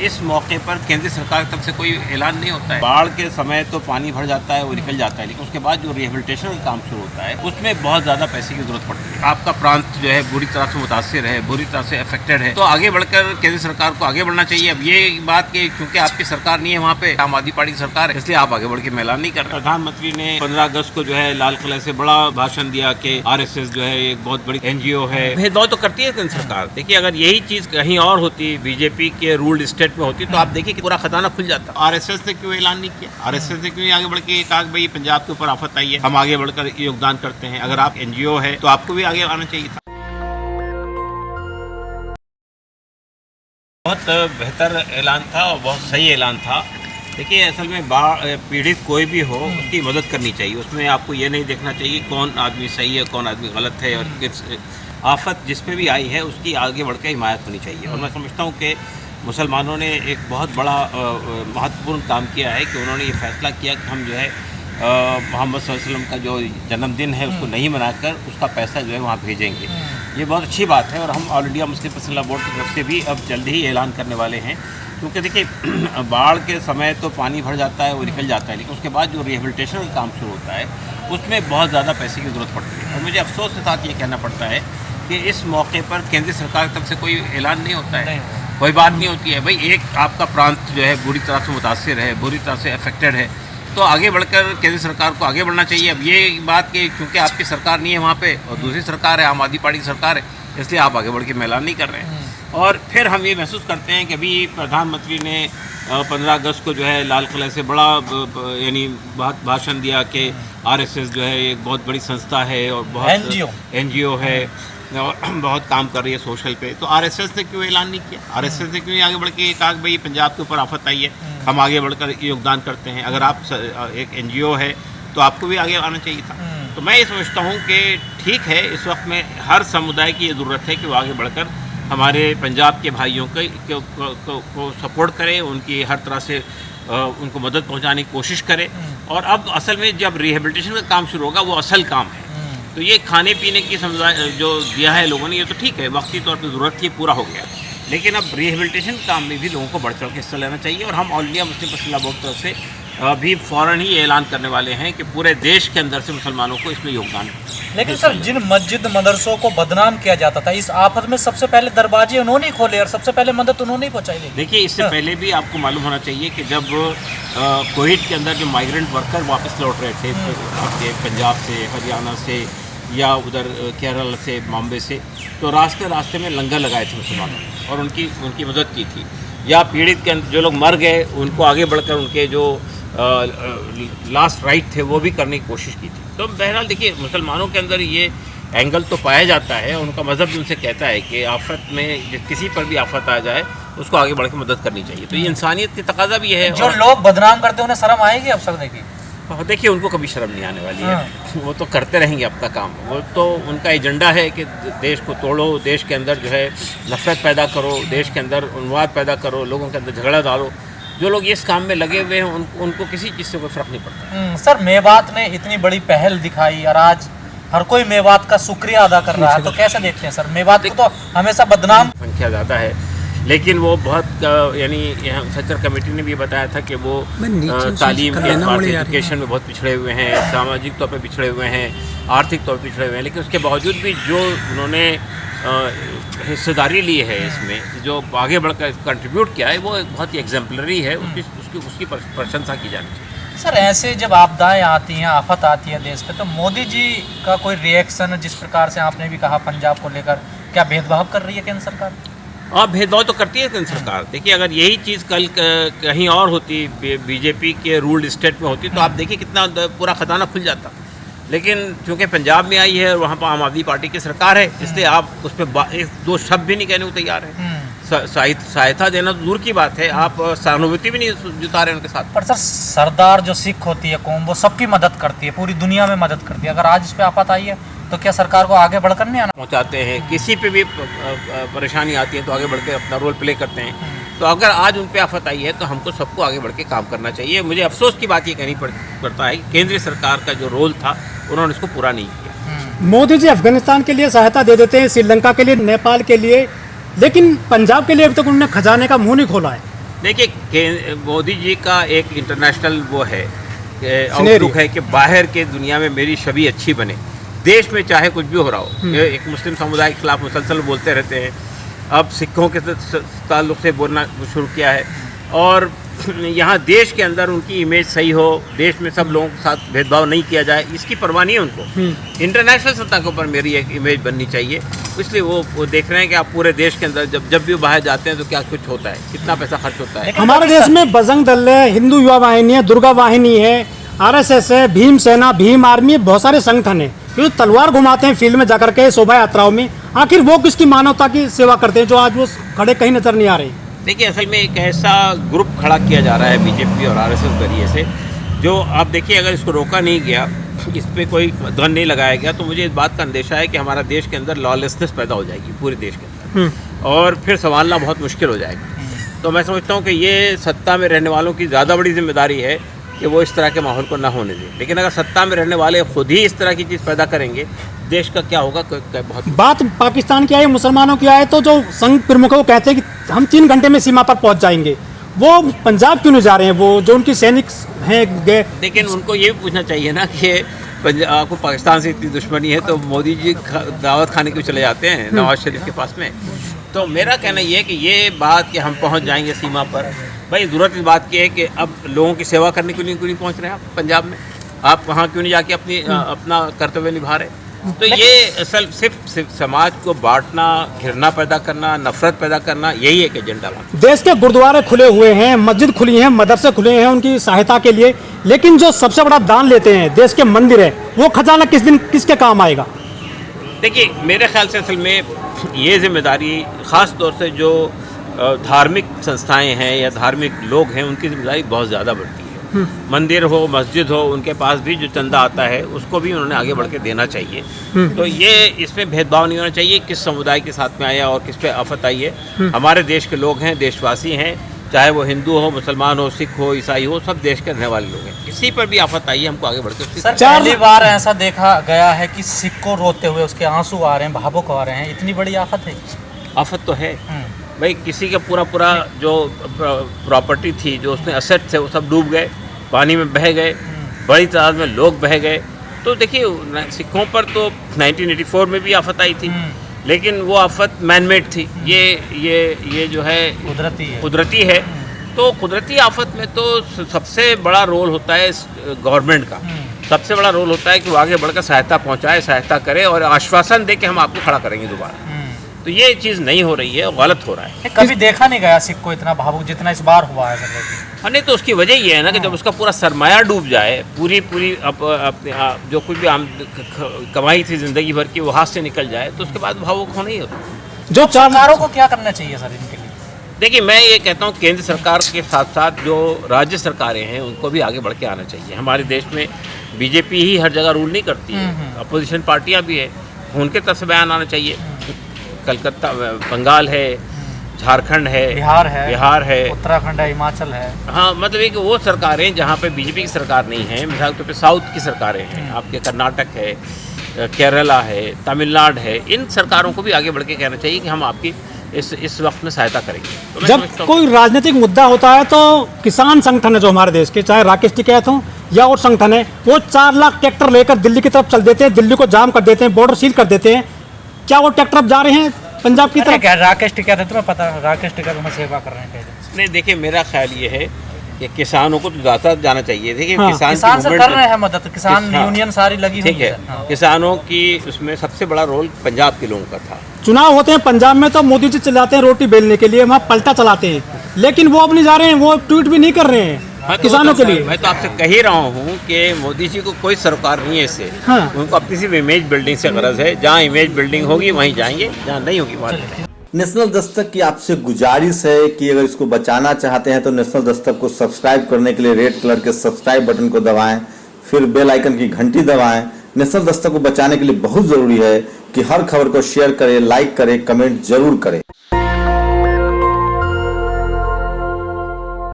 इस मौके पर केंद्र सरकार की तरफ से कोई ऐलान नहीं होता है। बाढ़ के समय तो पानी भर जाता है, वो निकल जाता है, लेकिन उसके बाद जो रिहेबिलिटेशन का काम शुरू होता है उसमें बहुत ज़्यादा पैसे की जरूरत पड़ती है। आपका प्रांत जो है बुरी तरह से मुतासिर है, बुरी तरह से अफेक्टेड है, तो आगे बढ़कर केंद्र सरकार को आगे बढ़ना चाहिए। अब ये बात कि क्योंकि आपकी सरकार नहीं है वहाँ पे, आम आदमी पार्टी की सरकार है, इसलिए आप आगे बढ़ के ऐलान नहीं कर रहे। प्रधानमंत्री ने 15 अगस्त को जो है लाल किले से बड़ा भाषण दिया कि RSS जो है एक बहुत बड़ी NGO है। भेदभाव तो करती है केंद्र सरकार। देखिए, अगर यही चीज कहीं और होती, बीजेपी के रूल्ड स्टेट में होती, तो आप देखिए कि पूरा खजाना खुल जाता। RSS ने क्यों ऐलान नहीं किया? RSS ने क्यों आगे बढ़ के कहा भाई पंजाब के ऊपर आफत आई है, हम आगे बढ़कर योगदान करते हैं? अगर आप NGO है तो आपको भी आगे आना चाहिए था। बहुत बेहतर ऐलान था और बहुत सही ऐलान था। देखिए, असल में बाढ़ पीड़ित कोई भी हो उसकी मदद करनी चाहिए। उसमें आपको ये नहीं देखना चाहिए कौन आदमी सही है, कौन आदमी गलत है, और किस आफत जिस पे भी आई है उसकी आगे बढ़कर हिमायत होनी चाहिए। और मैं समझता हूँ कि मुसलमानों ने एक बहुत बड़ा महत्वपूर्ण काम किया है कि उन्होंने ये फैसला किया कि हम जो है मोहम्मद सल्लल्लाहु अलैहि वसल्लम का जो जन्मदिन है उसको नहीं मनाकर उसका पैसा जो है वहाँ भेजेंगे। ये बहुत अच्छी बात है और हम all India Muslim personal board की तरफ से भी अब जल्द ही ऐलान करने वाले हैं। क्योंकि देखिए, बाढ़ के समय तो पानी भर जाता है, वो निकल जाता है, लेकिन उसके बाद जो रिहेबिलिटेशन का काम शुरू होता है उसमें बहुत ज़्यादा पैसे की ज़रूरत पड़ती है। और मुझे अफसोस के साथ ये कहना पड़ता है कि इस मौके पर केंद्र सरकार की तरफ से कोई ऐलान नहीं होता है, कोई बात नहीं होती है। भाई, एक आपका प्रांत जो है बुरी तरह से मुतासिर है, बुरी तरह से अफेक्टेड है, तो आगे बढ़कर केंद्र सरकार को आगे बढ़ना चाहिए। अब ये बात कि क्योंकि आपकी सरकार नहीं है वहाँ पे और दूसरी सरकार है, आम आदमी पार्टी की सरकार है, इसलिए आप आगे बढ़ के ऐलान नहीं कर रहे हैं। और फिर हम ये महसूस करते हैं कि अभी प्रधानमंत्री ने 15 अगस्त को जो है लाल किले से बड़ा यानी भाषण दिया कि RSS जो है एक बहुत बड़ी संस्था है और बहुत NGO है और बहुत काम कर रही है सोशल पे। तो RSS ने क्यों ऐलान नहीं किया? RSS ने क्यों आगे बढ़ के कहा भाई पंजाब के ऊपर आफत आई है, हम आगे बढ़कर योगदान करते हैं? अगर आप एक NGO है तो आपको भी आगे आना चाहिए था। तो मैं ये समझता हूँ कि ठीक है, इस वक्त में हर समुदाय की ये ज़रूरत है कि वो आगे बढ़कर हमारे पंजाब के भाइयों को सपोर्ट करें, उनकी हर तरह से उनको मदद पहुंचाने की कोशिश करें। और अब असल में जब रिहेबिलिटेशन का काम शुरू होगा वो असल काम है। तो ये खाने पीने की समुदाय जो दिया है लोगों ने, ये तो ठीक है, वक्ती तौर पर ज़रूरत थी, पूरा हो गया। लेकिन अब रिहेबिलिटेशन काम में भी लोगों को बढ़ चढ़ के हिस्सा लेना चाहिए। और हम all India Muslim personal board की तरफ से अभी फ़ौरन ही ऐलान करने वाले हैं कि पूरे देश के अंदर से मुसलमानों को इसमें योगदान है। लेकिन सर, जिन मस्जिद मदरसों को बदनाम किया जाता था, इस आफत में सबसे पहले दरवाजे उन्होंने ही खोले और सबसे पहले मदद उन्होंने ही पहुंचाई। देखिए, इससे पहले भी आपको मालूम होना चाहिए कि जब कोविड के अंदर जो माइग्रेंट वर्कर वापस लौट रहे थे आपके पंजाब से, हरियाणा से या उधर केरल से, बॉम्बे से, तो रास्ते में लंगर लगाए थे मुसलमानों ने और उनकी मदद की थी। या पीड़ित के जो लोग मर गए उनको आगे बढ़कर उनके जो लास्ट राइट थे वो भी करने की कोशिश की थी। तो बहरहाल देखिए, मुसलमानों के अंदर ये एंगल तो पाया जाता है, उनका मज़हब भी उनसे कहता है कि आफत में किसी पर भी आफत आ जाए उसको आगे बढ़ के मदद करनी चाहिए। तो ये इंसानियत की तकाजा भी है। जो लोग बदनाम करते हैं उन्हें शर्म आएगी अब? सर देखिए, उनको कभी शर्म नहीं आने वाली है। वो तो करते रहेंगे अपना काम। वो तो उनका एजेंडा है कि देश को तोड़ो, देश के अंदर जो है नफरत पैदा करो, देश के अंदर उन्माद पैदा करो, लोगों के अंदर झगड़ा डालो। जो लोग इस काम में लगे हुए हैं उनको किसी चीज़ से कोई फ़र्क नहीं पड़ता। सर, मेवात ने इतनी बड़ी पहल दिखाई और आज हर कोई मेवात का शुक्रिया अदा कर रहा है, तो कैसे देखते हैं सर? मेवात को तो हमेशा बदनाम संख्या ज़्यादा है, लेकिन वो बहुत यानी सच्चर कमेटी ने भी बताया था कि वो तालीम के एतबार से एजुकेशन में बहुत पिछड़े हुए हैं, सामाजिक तौर पर पिछड़े हुए हैं, आर्थिक तौर पर पिछड़े हुए हैं। लेकिन उसके बावजूद भी जो उन्होंने हिस्सेदारी ली है इसमें, जो आगे बढ़कर कंट्रीब्यूट किया है, वो बहुत ही एग्जाम्पलरी है। उसकी प्रशंसा की जानी चाहिए। सर, ऐसे जब आपदाएं आती हैं, आफत आती है देश पे, तो मोदी जी का कोई रिएक्शन, जिस प्रकार से आपने भी कहा पंजाब को लेकर, क्या भेदभाव कर रही है केंद्र सरकार? भेदभाव तो करती है केंद्र सरकार। देखिए, अगर यही चीज़ कल कहीं और होती, बीजेपी के रूल्ड स्टेट में होती, तो आप देखिए कितना पूरा खजाना खुल जाता। लेकिन चूँकि पंजाब में आई है और वहाँ पर आम आदमी पार्टी की सरकार है, इसलिए आप उस पर एक दो शब्द भी नहीं कहने को तैयार है। सहायता देना तो दूर की बात है, आप सहानुभूति भी नहीं जुटा रहे उनके साथ। पर सर, सरदार जो सिख होती है कौम, वो सबकी मदद करती है, पूरी दुनिया में मदद करती है। अगर आज इस पर आफत आई है तो क्या सरकार को आगे बढ़कर नहीं आना? पहुँचाते हैं, किसी पे भी परेशानी आती है तो आगे बढ़ के अपना रोल प्ले करते हैं। तो अगर आज उन पे आफत आई है तो हमको सबको आगे बढ़ के काम करना चाहिए। मुझे अफसोस की बात ये कहनी पड़ता है कि केंद्रीय सरकार का जो रोल था उन्होंने इसको पूरा नहीं किया। मोदी जी अफगानिस्तान के लिए सहायता दे देते हैं, श्रीलंका के लिए, नेपाल के लिए, लेकिन पंजाब के लिए अभी तक उन्होंने खजाने का मुंह नहीं खोला है। देखिए मोदी जी का एक इंटरनेशनल वो है आउटलुक है कि बाहर के दुनिया में मेरी छवि अच्छी बने, देश में चाहे कुछ भी हो रहा हो। ये एक मुस्लिम समुदाय के खिलाफ मुसलसल बोलते रहते हैं, अब सिखों के ताल्लुक से बोलना शुरू किया है, और यहाँ देश के अंदर उनकी इमेज सही हो, देश में सब लोगों के साथ भेदभाव नहीं किया जाए, इसकी परवाह नहीं है उनको। इंटरनेशनल सतह के ऊपर मेरी एक इमेज बननी चाहिए, इसलिए वो देख रहे हैं कि आप पूरे देश के अंदर जब भी बाहर जाते हैं तो क्या कुछ होता है, कितना पैसा खर्च होता है। हमारे देश में बजरंग दल है, हिंदू युवा वाहिनी है, दुर्गा वाहिनी है, आरएसएस है, भीम सेना, भीम आर्मी, बहुत सारे संगठन है जो तलवार घुमाते हैं फील्ड में जाकर के शोभा यात्राओं में। आखिर वो किसकी मानवता की सेवा करते हैं जो आज वो खड़े कहीं नजर नहीं आ रहे? देखिए असल में एक ऐसा ग्रुप खड़ा किया जा रहा है बीजेपी और आरएसएस जरिए से, जो आप देखिए अगर इसको रोका नहीं गया, इस पर कोई ध्वनि नहीं लगाया गया, तो मुझे इस बात का अंदेशा है कि हमारा देश के अंदर लॉलेसनेस पैदा हो जाएगी पूरे देश के अंदर, और फिर संभालना बहुत मुश्किल हो जाएगा। तो मैं समझता हूँ कि ये सत्ता में रहने वालों की ज़्यादा बड़ी जिम्मेदारी है कि वो इस तरह के माहौल को ना होने दें। लेकिन अगर सत्ता में रहने वाले खुद ही इस तरह की चीज़ पैदा करेंगे, देश का क्या होगा? बहुत बात पाकिस्तान की आए, मुसलमानों की आए, तो जो संघ प्रमुख वो कहते हैं कि हम 3 घंटे में सीमा पर पहुंच जाएंगे, वो पंजाब क्यों नहीं जा रहे हैं? वो जो उनकी सैनिक हैं गए। लेकिन उनको ये भी पूछना चाहिए ना कि पंजाब को पाकिस्तान से इतनी दुश्मनी है तो मोदी जी दावत खाने क्यों चले जाते हैं नवाज शरीफ के पास में? तो मेरा कहना ये है कि ये बात कि हम पहुंच जाएंगे सीमा पर, भाई ज़रूरत इस बात की है कि अब लोगों की सेवा करने के लिए क्यों नहीं पहुंच रहे हैं आप पंजाब में? आप वहाँ क्यों नहीं जाके अपना कर्तव्य निभा रहे? तो ये असल सिर्फ समाज को बांटना, घिरना पैदा करना, नफरत पैदा करना, यही एक एजेंडा था। देश के गुरुद्वारे खुले हुए हैं, मस्जिद खुली हैं, मदरसे खुले हैं उनकी सहायता के लिए, लेकिन जो सबसे बड़ा दान लेते हैं देश के मंदिर है, वो खजाना किस दिन किसके काम आएगा? देखिए मेरे ख्याल से असल में ये जिम्मेदारी ख़ास तौर से जो धार्मिक संस्थाएं हैं या धार्मिक लोग हैं, उनकी जिम्मेदारी बहुत ज़्यादा बढ़ती है। मंदिर हो, मस्जिद हो, उनके पास भी जो चंदा आता है उसको भी उन्होंने आगे बढ़ के देना चाहिए। तो ये इसमें भेदभाव नहीं होना चाहिए किस समुदाय के साथ में आया और किस पे आफत आई है। हमारे देश के लोग हैं, देशवासी हैं, चाहे वो हिंदू हो, मुसलमान हो, सिख हो, ईसाई हो, सब देश के रहने वाले लोग हैं। किसी पर भी आफत आई है, हमको आगे बढ़ के सर पहली बार ऐसा देखा गया है कि सिख को रोते हुए उसके आंसू आ रहे हैं, भावुक आ रहे हैं, इतनी बड़ी आफत है? आफत तो है भाई, किसी का पूरा जो प्रॉपर्टी थी, जो उसमें असेट थे, वो सब डूब गए, पानी में बह गए, बड़ी तादाद में लोग बह गए। तो देखिए सिखों पर तो 1984 में भी आफत आई थी, लेकिन वो आफत मैनमेड थी, ये जो है कुदरती है। तो कुदरती आफत में तो सबसे बड़ा रोल होता है गवर्नमेंट का, सबसे बड़ा रोल होता है कि वो आगे बढ़कर सहायता पहुंचाए, सहायता करे और आश्वासन दे कि हम आपको खड़ा करेंगे दोबारा। तो ये चीज़ नहीं हो रही है, गलत हो रहा है। कभी देखा नहीं गया सिख को इतना भावुक जितना इस बार हुआ है सर। नहीं तो उसकी वजह ये है ना कि जब उसका पूरा सरमाया डूब जाए, पूरी अपने जो कुछ भी आम कमाई थी ज़िंदगी भर की, वो हाथ से निकल जाए, तो उसके बाद भावुक होना ही होता। जो सरकारों को क्या करना चाहिए सर इनके लिए? देखिए मैं ये कहता हूँ केंद्र सरकार के साथ साथ जो राज्य सरकारें हैं उनको भी आगे बढ़ के आना चाहिए। हमारे देश में बीजेपी ही हर जगह रूल नहीं करती है, अपोजिशन पार्टियाँ भी है, उनके तरफ से बयान आना चाहिए। कलकत्ता, बंगाल है, झारखंड है, बिहार है, उत्तराखंड है, हिमाचल है। हाँ, मतलब एक वो सरकारें जहाँ पे बीजेपी की सरकार नहीं है, मिसाल के तौर पे साउथ की सरकारें हैं, आपके कर्नाटक है, केरला है, तमिलनाडु है, इन सरकारों को भी आगे बढ़ के कहना चाहिए कि हम आपकी इस वक्त में सहायता करेंगे। तो जब कोई राजनीतिक मुद्दा होता है तो किसान संगठन है जो हमारे देश के, चाहे राकेश टिकैत हो या और संगठन है, वो 4 लाख ट्रैक्टर लेकर दिल्ली की तरफ चल देते हैं, दिल्ली को जाम कर देते हैं, बॉर्डर सील कर देते हैं। क्या वो ट्रैक्टर अब जा रहे हैं पंजाब की तरफ? राकेश टिकैत है, तुम्हें पता है राकेश टिकैत में सेवा कर रहे हैं? नहीं देखिए मेरा ख्याल ये है कि किसानों को तो ज़्यादा जाना चाहिए। देखिए किसान से कर रहे हैं मदद, किसान यूनियन सारी लगी हुई है। किसानों की उसमें सबसे बड़ा रोल पंजाब के लोगों का था। चुनाव होते हैं पंजाब में तो मोदी जी चलाते हैं रोटी बेलने के लिए, वहाँ पलटा चलाते हैं, लेकिन वो अब नहीं जा रहे हैं, वो ट्वीट भी नहीं कर रहे हैं किसानों के लिए। मैं तो आपसे कह ही रहा हूँ कि मोदी जी को कोई सरोकार नहीं है इससे। उनको अपनी सिर्फ इमेज बिल्डिंग से गरज है, जहाँ इमेज बिल्डिंग होगी वहीं जाएंगे, जहाँ नहीं होगी वहाँ नहीं। नेशनल दस्तक की आपसे गुजारिश है कि अगर इसको बचाना चाहते हैं तो नेशनल दस्तक को सब्सक्राइब करने के लिए रेड कलर के सब्सक्राइब बटन को दबाएं, फिर बेल आइकन की घंटी दबाएं। नेशनल दस्तक को बचाने के लिए बहुत जरूरी है कि हर खबर को शेयर करें, लाइक करें, कमेंट जरूर करें।